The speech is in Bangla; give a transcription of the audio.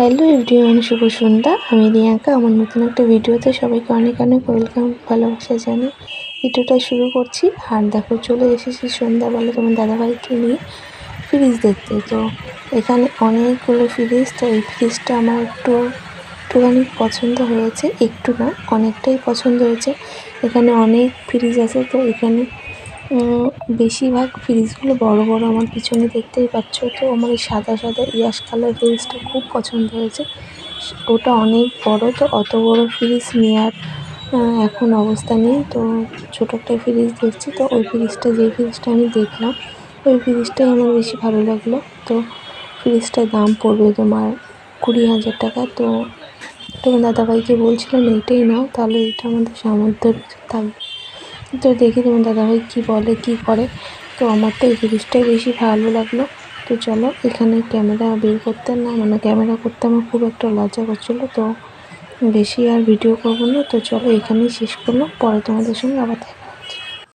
হ্যালো এভরিওয়ান, শুভ সন্ধ্যা। আমি রিয়াঙ্কা। আমার নতুন একটা ভিডিওতে সবাইকে অনেক অনেক ওয়েলকাম, ভালোবাসা জানিয়ে ভিডিওটা শুরু করছি। আর দেখো, চলে এসেছি সন্ধ্যাবেলা তোমার দাদাভাইকে নিয়ে ফ্রিজ দেখতে। তো এখানে অনেকগুলো ফ্রিজ। তো এই ফ্রিজটা আমার একটুখানি পছন্দ হয়েছে, একটু না অনেকটাই পছন্দ হয়েছে। এখানে অনেক ফ্রিজ আছে। তো এখানে বেশিরভাগ ফ্রিজগুলো বড় বড়, আমার পিছনে দেখতেই পাচ্ছ। তো আমার এই সাদা সাদা ইয়াশ কালার ফ্রিজটা খুব পছন্দ হয়েছে। ওটা অনেক বড়, তো অত বড় ফ্রিজ নেওয়ার এখন অবস্থা নেই। তো ছোটো একটা ফ্রিজ দেখছি। তো ওই ফ্রিজটা, যেই ফ্রিজটা আমি দেখলাম, ওই ফ্রিজটাই আমার বেশি ভালো লাগলো। তো ফ্রিজটার দাম পড়বে তোমার 20,000 টাকা। তো তোমার দাদাভাইকে বলছিলাম এইটাই নাও, তাহলে এটা আমাদের সামর্থ্যের ভিতর থাকবে। তো দেখি তোমার দাদাভাই কী বলে, কী করে। তো আমার তো এই ফ্রিজটাই বেশি ভালো লাগলো। তো চলো, এখানে ক্যামেরা বের করতে না, মানে ক্যামেরা করতে আমার খুব একটা লজ্জা করছিলো। তো বেশি আর ভিডিও করবো না। তো চলো, এখানেই শেষ করলাম। পরে তোমাদের সঙ্গে আবার